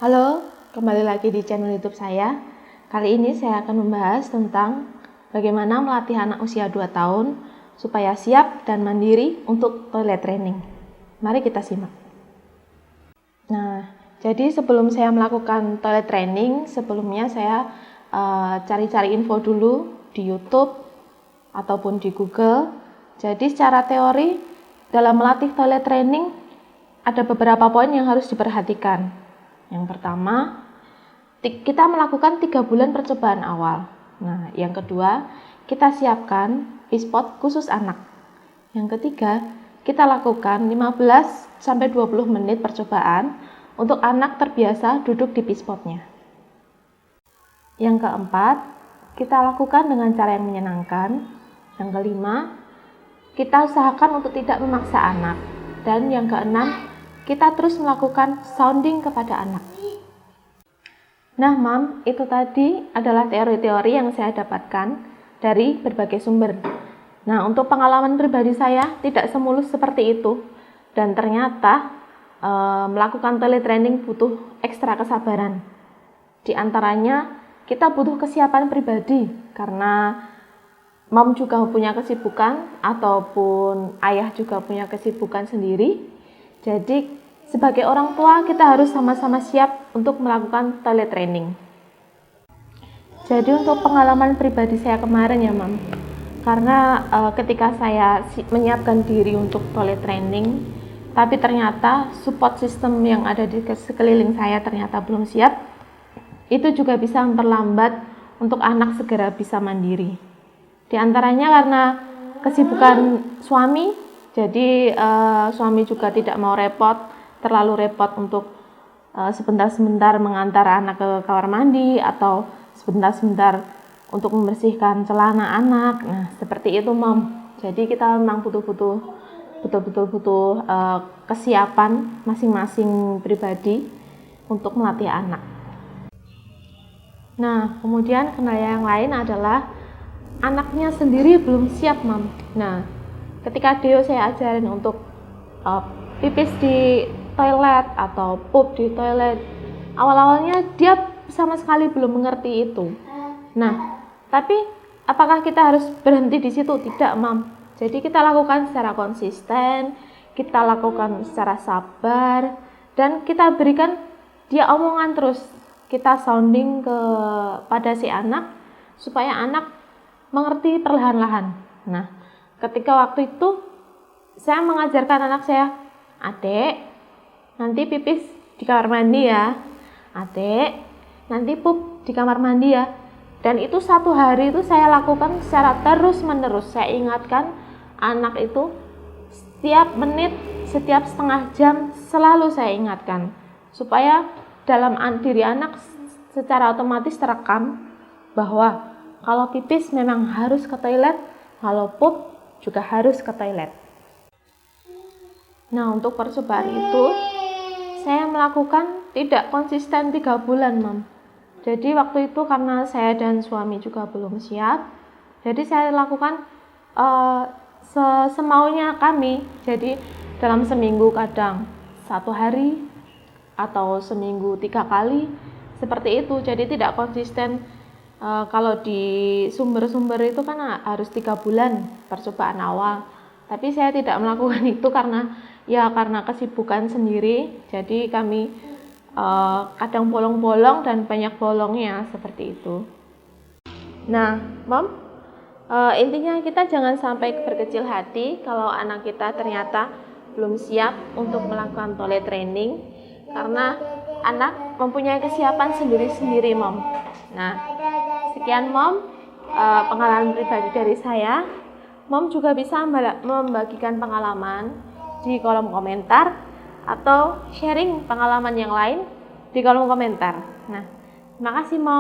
Halo, kembali lagi di channel YouTube saya. Kali ini saya akan membahas tentang bagaimana melatih anak usia 2 tahun supaya siap dan mandiri untuk toilet training. Mari kita simak. Nah, jadi sebelum saya melakukan toilet training, sebelumnya saya cari-cari info dulu di YouTube ataupun di Google. Jadi secara teori, dalam melatih toilet training ada beberapa poin yang harus diperhatikan. Yang pertama, kita melakukan 3 bulan percobaan awal. Nah, yang kedua, kita siapkan pispot khusus anak. Yang ketiga, kita lakukan 15-20 menit percobaan untuk anak terbiasa duduk di pispotnya. Yang keempat, kita lakukan dengan cara yang menyenangkan. Yang kelima, kita usahakan untuk tidak memaksa anak. Dan yang keenam, kita terus melakukan sounding kepada anak. Nah, Mam, itu tadi adalah teori-teori yang saya dapatkan dari berbagai sumber. Nah, untuk pengalaman pribadi saya tidak semulus seperti itu. Dan ternyata melakukan toilet training butuh ekstra kesabaran. Di antaranya, kita butuh kesiapan pribadi karena Mam juga punya kesibukan ataupun ayah juga punya kesibukan sendiri. Jadi sebagai orang tua kita harus sama-sama siap untuk melakukan toilet training. Jadi untuk pengalaman pribadi saya kemarin ya Mam, karena ketika saya menyiapkan diri untuk toilet training, tapi ternyata support system yang ada di sekeliling saya ternyata belum siap, itu juga bisa memperlambat untuk anak segera bisa mandiri. Di antaranya karena kesibukan suami, jadi suami juga tidak mau terlalu repot untuk sebentar-sebentar mengantar anak ke kamar mandi atau sebentar-sebentar untuk membersihkan celana anak. Nah, seperti itu, Mom. Jadi kita memang betul-betul butuh kesiapan masing-masing pribadi untuk melatih anak. Nah, kemudian kendala yang lain adalah anaknya sendiri belum siap, Mam. Nah, ketika Deo saya ajarin untuk pipis di toilet atau pup di toilet, awal-awalnya dia sama sekali belum mengerti itu. Nah, tapi apakah kita harus berhenti di situ? Tidak, Mam. Jadi kita lakukan secara konsisten, kita lakukan secara sabar, dan kita berikan dia omongan terus. Kita sounding kepada si anak supaya anak mengerti perlahan-lahan. Nah, ketika waktu itu saya mengajarkan anak saya, "Adek, nanti pipis di kamar mandi ya. Adek, nanti pup di kamar mandi ya." Dan itu 1 hari itu saya lakukan secara terus-menerus. Saya ingatkan anak itu setiap menit, setiap setengah jam selalu saya ingatkan. Supaya dalam diri anak secara otomatis terekam bahwa kalau pipis memang harus ke toilet, kalau pup juga harus ke toilet. Nah, untuk percobaan itu saya melakukan tidak konsisten 3 bulan, Mam. Jadi waktu itu karena saya dan suami juga belum siap, jadi saya lakukan semaunya kami. Jadi dalam seminggu kadang 1 hari atau seminggu 3 kali, seperti itu. Jadi tidak konsisten. Kalau di sumber-sumber itu kan harus 3 bulan percobaan awal, tapi saya tidak melakukan itu karena kesibukan sendiri. Jadi kami kadang bolong-bolong dan banyak bolongnya seperti itu. Nah, Mom, intinya kita jangan sampai berkecil hati kalau anak kita ternyata belum siap untuk melakukan toilet training, karena anak mempunyai kesiapan sendiri-sendiri, Mom. Nah, sekian, Mom, pengalaman pribadi dari saya. Mom juga bisa membagikan pengalaman di kolom komentar atau sharing pengalaman yang lain di kolom komentar. Nah, terima kasih, Mom.